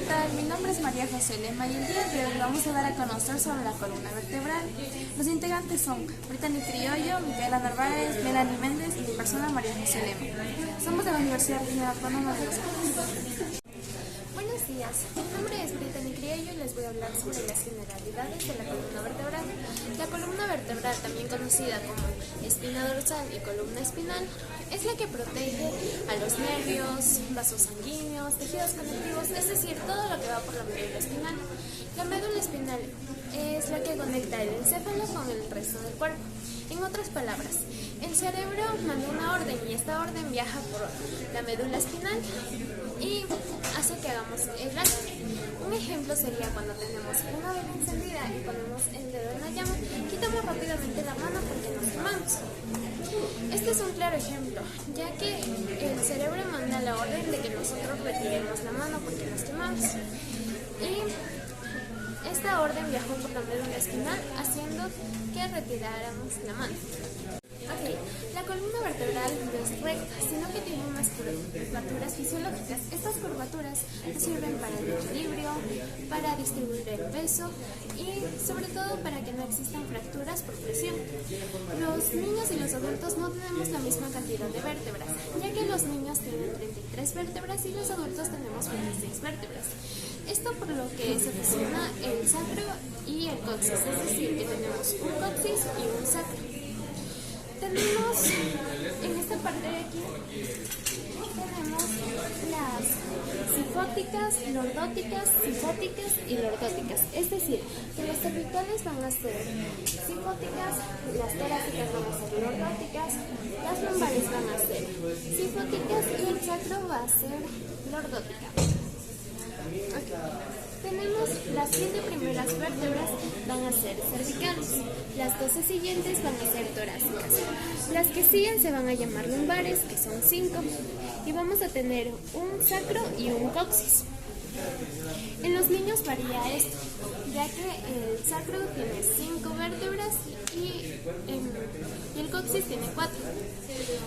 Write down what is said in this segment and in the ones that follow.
tal? Mi nombre es María José Lema y el día de hoy vamos a dar a conocer sobre la columna vertebral. Los integrantes son Brittany Criollo, Micaela Narváez, Melanie Méndez y mi persona María José Lema. Somos de la Universidad Regional Autónoma de Los Ángeles. Buenos días, mi nombre es Brittany Criollo y les voy a hablar sobre las generalidades de la columna vertebral. La columna vertebral, también conocida como espina dorsal y columna espinal, es la que protege a los nervios, vasos sanguíneos, tejidos conectivos, es decir, todo lo que va por la médula espinal. La médula espinal es la que conecta el encéfalo con el resto del cuerpo. En otras palabras, el cerebro manda una orden y esta orden viaja por la médula espinal y hace que hagamos el acto. Un ejemplo sería cuando tenemos una vela encendida y ponemos el dedo en la llama, quitamos rápidamente la mano porque nos quemamos. Este es un claro ejemplo, ya que el cerebro manda la orden de que nosotros retiremos la mano porque nos quemamos. Y esta orden viajó por la médula espinal, haciendo que retiráramos la mano. La columna vertebral no es recta, sino que tiene unas curvaturas fisiológicas. Estas curvaturas sirven para el equilibrio, para distribuir el peso y sobre todo para que no existan fracturas por presión. Los niños y los adultos no tenemos la misma cantidad de vértebras, ya que los niños tienen 33 vértebras y los adultos tenemos 26 vértebras. Esto por lo que se fusiona el sacro y el coxis, es decir, que tenemos un coxis y un sacro. Tenemos en esta parte de aquí, tenemos las sifóticas, lordóticas, sifóticas y lordóticas. Es decir, que las cervicales van a ser sifóticas, las torácicas van a ser lordóticas, las lumbares van a ser sifóticas y el sacro va a ser lordótica. Tenemos las 7 primeras vértebras van a ser cervicales, las 12 siguientes van a ser torácicas, las que siguen se van a llamar lumbares, que son 5, y vamos a tener un sacro y un coxis. En los niños varía esto, ya que el sacro tiene 5 vértebras y el coxis tiene 4.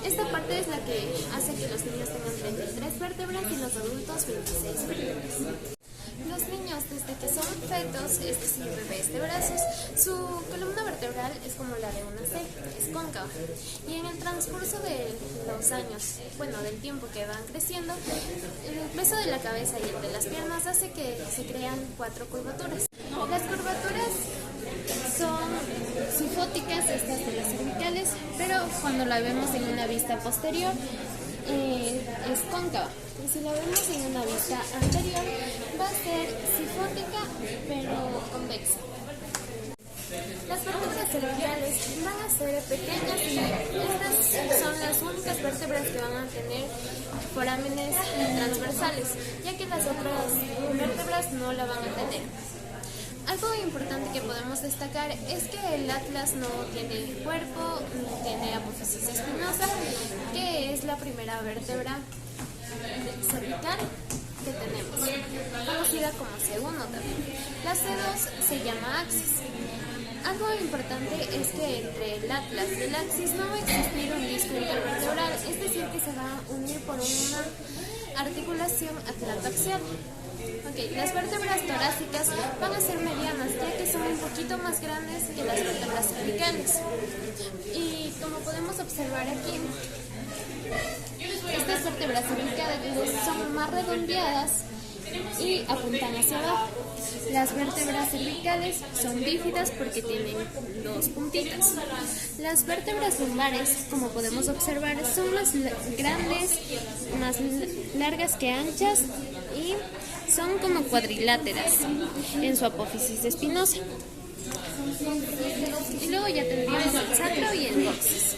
Esta parte es la que hace que los niños tengan 33 vértebras y los adultos 26 vértebras. Los niños, desde que son fetos, es decir, bebés de brazos, su columna vertebral es como la de una C, es cóncava. Y en el transcurso de los años, del tiempo que van creciendo, el peso de la cabeza y el de las piernas hace que se crean 4 curvaturas. Las curvaturas son sifóticas, estas de las cervicales, pero cuando la vemos en una vista posterior, es cóncava. Y si la vemos en una vista anterior, va a ser sifótica pero convexa. Las vértebras cervicales van a ser pequeñas y estas son las únicas vértebras que van a tener forámenes transversales, ya que las otras vértebras no la van a tener. Algo importante que podemos destacar es que el atlas no tiene cuerpo, no tiene apófisis espinosa, que es la primera vértebra cervical que tenemos, conocida como C1 también. La C2 se llama axis. Algo importante es que entre el atlas y el axis no va a existir un disco intervertebral, es decir, que se va a unir por una articulación atlantoaxial. Las vértebras torácicas van a ser medianas, ya que son un poquito más grandes que las vértebras cervicales. Y como podemos observar aquí, estas vértebras cervicales son más redondeadas y apuntan hacia abajo. Las vértebras cervicales son bífidas porque tienen 2 puntitas. Las vértebras lumbares, como podemos observar, son más grandes, más largas que anchas y son como cuadriláteras en su apófisis espinosa. Y luego ya tendríamos el sacro y el coxis.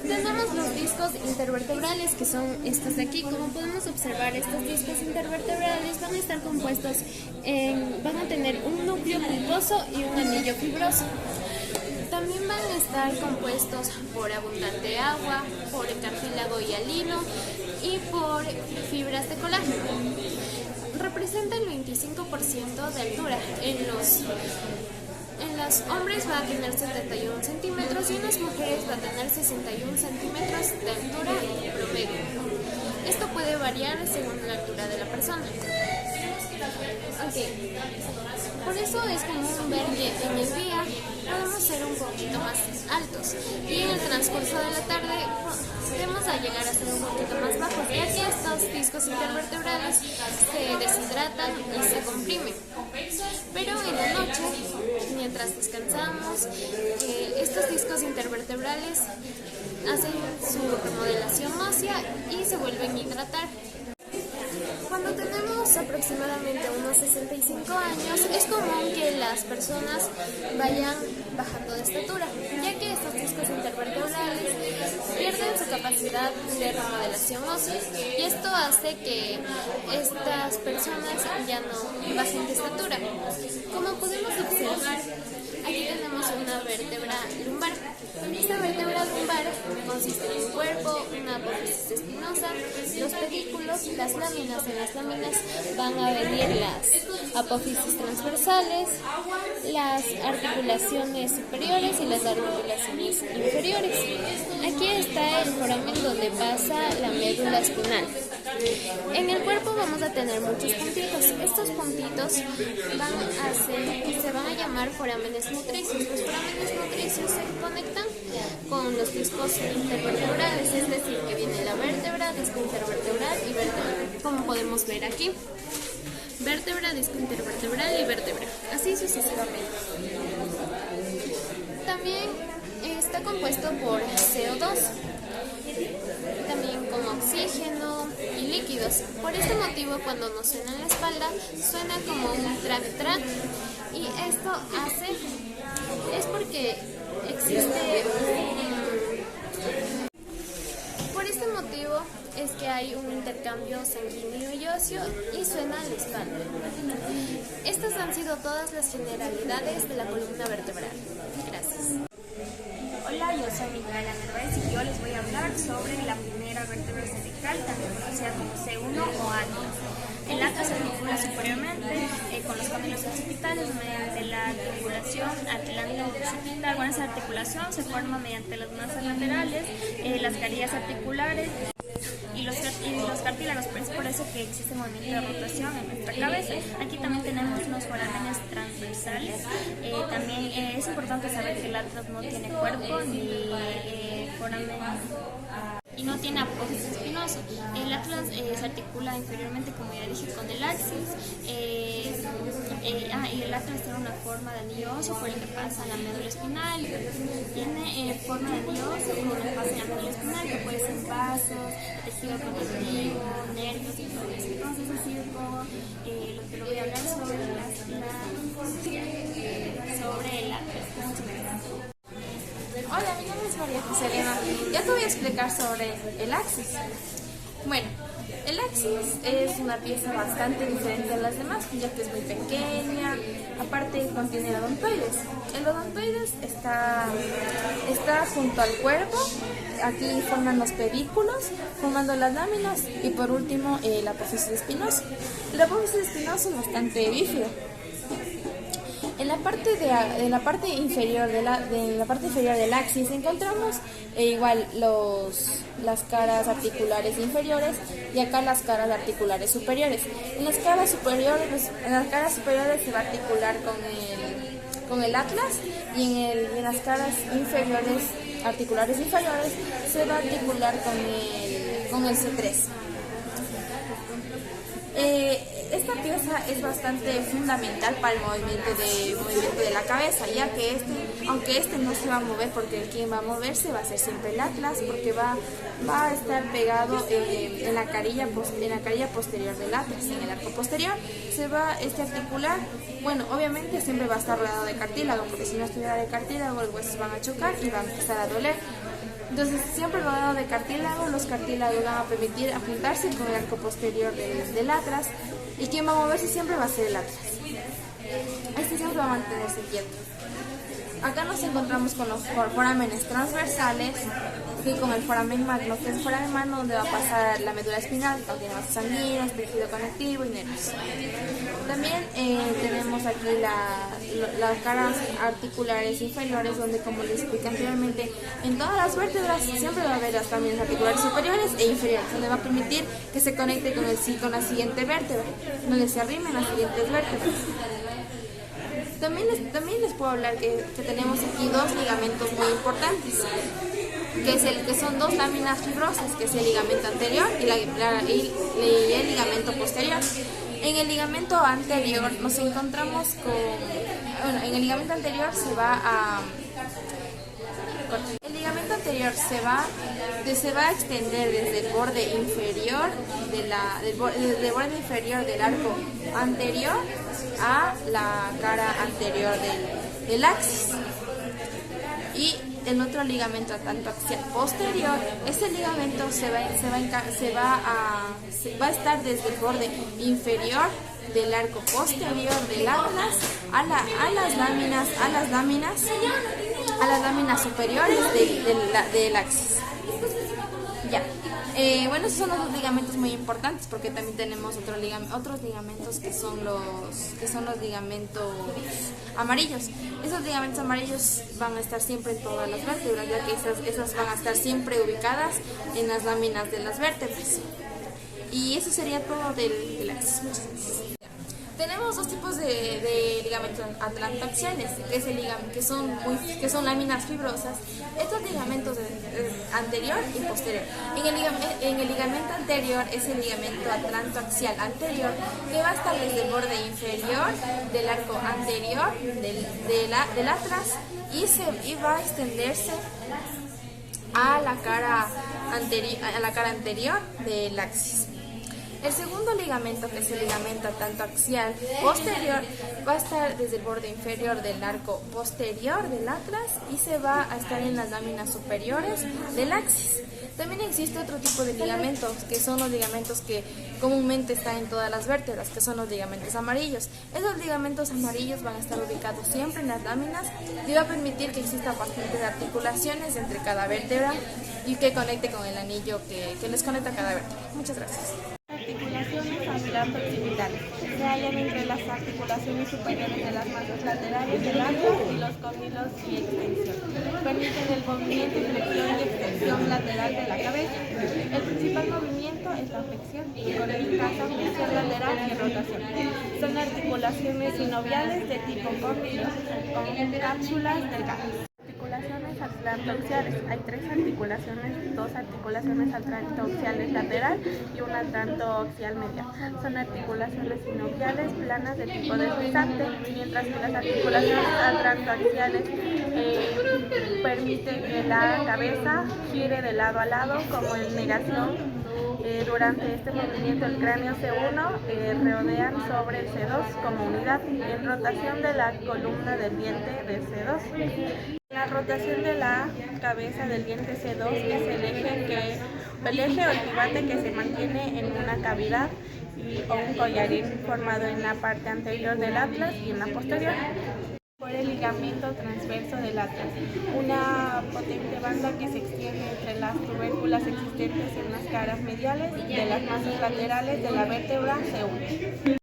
Tenemos los discos intervertebrales, que son estos de aquí. Como podemos observar, estos discos intervertebrales van a estar compuestos van a tener un núcleo pulposo y un anillo fibroso. También van a estar compuestos por abundante agua, por cartílago y hialino y por fibras de colágeno. Representa el 25% de altura. En los hombres va a tener 71 centímetros y en las mujeres va a tener 61 centímetros de altura promedio. Esto puede variar variar según la altura de la persona. Por eso es común ver que en el día podemos ser un poquito más altos y en el transcurso de la tarde podemos llegar a ser un poquito más bajos, ya que estos discos intervertebrales se deshidratan y se comprimen. Pero en la noche, mientras descansamos, estos discos intervertebrales hacen su remodelación ósea y se vuelven a hidratar. Cuando tenemos aproximadamente unos 65 años, es común que las personas vayan bajando de estatura, ya que estos discos intervertebrales pierden su capacidad de remodelación ósea y esto hace que estas personas ya no bajen de estatura. Como podemos observar, aquí tenemos una vértebra lumbar. Esta vértebra lumbar consiste en un cuerpo, una apófisis espinosa, los pedículos, las láminas. En las láminas van a venir las apófisis transversales, las articulaciones superiores y las articulaciones inferiores. Aquí está el foramen donde pasa la médula espinal. En el cuerpo vamos a tener muchos puntitos. Estos puntitos se van a llamar forámenes nutricios. Los forámenes nutricios se conectan con los discos intervertebrales, es decir, que viene la vértebra, disco intervertebral y vértebra, como podemos ver aquí. Vértebra, disco intervertebral y vértebra, así sucesivamente. También está compuesto por CO2, también con oxígeno y líquidos. Por este motivo, cuando nos suena en la espalda, suena como un track-track, y esto es porque existe Por este motivo es que hay un intercambio sanguíneo y óseo y suena en la espalda. Estas han sido todas las generalidades de la columna vertebral. Gracias. Hola, yo soy Micaela Narváez y yo les voy a hablar sobre la primera vértebra cervical, también conocida como C1 o atlas. El atlas se articula superiormente con los cóndilos occipitales mediante la articulación atlántico-occipital. Bueno, esa articulación se forma mediante las masas laterales, las carillas articulares y los cartílagos, es por eso que existe movimiento de rotación en nuestra cabeza. Aquí también tenemos unos forámenes transversales. También es importante saber que el atlas no tiene cuerpo ni foramen y no tiene apófisis espinoso. El atlas se articula inferiormente, como ya dije, con el axis. Y el atlas tiene una forma de anillo óseo por el que pasa la médula espinal. Tiene forma de anillo óseo por el que pasa la médula espinal, que puede ser vasos, tejido conectivo, nervios y todo eso. Entonces, es decir, todo lo que lo voy a hablar sobre el atlas. Muchas gracias. Hola, mi nombre es María José Elena. Ya te voy a explicar sobre el axis. Bueno, el axis es una pieza bastante diferente a las demás, ya que es muy pequeña. Aparte contiene odontoides. El odontoides está junto al cuerpo. Aquí forman los pedículos, formando las láminas, y por último la apófisis espinosa. La apófisis espinosa es bastante bífida. En la parte inferior del axis encontramos igual las caras articulares inferiores y acá las caras articulares superiores. En las caras superiores se va a articular con el atlas, y en las caras articulares inferiores se va a articular con el C3. Esta pieza es bastante fundamental para el movimiento de la cabeza, ya que aunque no se va a mover, porque quien va a moverse va a ser siempre el atlas, porque va a estar pegado en la carilla posterior del atlas. En el arco posterior se va a articular. Bueno, obviamente siempre va a estar rodeado de cartílago, porque si no estuviera de cartílago los huesos van a chocar y van a empezar a doler. Entonces, siempre rodeado de cartílago, los cartílagos van a permitir juntarse con el arco posterior del atlas, y quien va a moverse siempre va a ser el atlas. Este siempre va a mantenerse quieto. Acá nos encontramos con los forámenes transversales, Sigue con el foramen magno, que es el foramen magno donde va a pasar la médula espinal, donde tiene vasos sanguíneos, tejido conectivo y nervios. También tenemos aquí las caras articulares inferiores, donde, como les expliqué anteriormente, en todas las vértebras siempre va a haber las láminas articulares superiores e inferiores, donde va a permitir que se conecte con la siguiente vértebra, donde se arrimen las siguientes vértebras. También les puedo hablar que tenemos aquí dos ligamentos muy importantes, que son dos láminas fibrosas, que es el ligamento anterior y el ligamento posterior. En el ligamento anterior nos encontramos en el ligamento anterior el ligamento anterior se va a extender desde el borde inferior del borde inferior del arco anterior a la cara anterior del axis. Y el otro ligamento, tanto axial posterior, ese ligamento va a estar desde el borde inferior del arco posterior del atlas a las láminas superiores del axis. Ya. Bueno, esos son los dos ligamentos muy importantes, porque también tenemos otros ligamentos que son los ligamentos amarillos. Esos ligamentos amarillos van a estar siempre en todas las vértebras, ya que esas van a estar siempre ubicadas en las láminas de las vértebras. Y eso sería todo del axis. Muchas gracias. Tenemos dos tipos de ligamentos atlantoaxiales, que son láminas fibrosas. Estos ligamentos anterior y posterior. En el ligamento anterior es el ligamento atlantoaxial anterior, que va a estar desde el borde inferior del arco anterior del atlas y va a extenderse a la cara anterior del axis. El segundo ligamento, que es el ligamento atlantoaxial posterior, va a estar desde el borde inferior del arco posterior del atlas y se va a estar en las láminas superiores del axis. También existe otro tipo de ligamentos, que son los ligamentos que comúnmente están en todas las vértebras, que son los ligamentos amarillos. Esos ligamentos amarillos van a estar ubicados siempre en las láminas y va a permitir que existan bastantes articulaciones entre cada vértebra y que conecte con el anillo que les conecta a cada vértebra. Muchas gracias. Articulaciones angular-occidentales. Se hallan entre las articulaciones superiores de las masas laterales del atlas y los cóndilos y extensión. Permiten el movimiento, flexión y extensión lateral de la cabeza. El principal movimiento es la flexión, con el caso flexión lateral y rotación. Son articulaciones sinoviales de tipo cóndilo, con cápsulas delgadas. Articulaciones atlantoaxiales. Hay tres articulaciones, dos articulaciones atlantoaxiales lateral y una atlantoaxial media. Son articulaciones sinoviales planas de tipo deslizante, mientras que las articulaciones atlantoaxiales permiten que la cabeza gire de lado a lado como en negación. Durante este movimiento el cráneo C1 rodean sobre el C2 como unidad, en rotación de la columna del diente de C2. La rotación de la cabeza del diente C2 es el eje o el pivate que se mantiene en una cavidad o un collarín formado en la parte anterior del atlas y en la posterior. Por el ligamento transverso del atlas, una potente banda que se extiende entre las tubérculas existentes en las caras mediales de las masas laterales de la vértebra C1.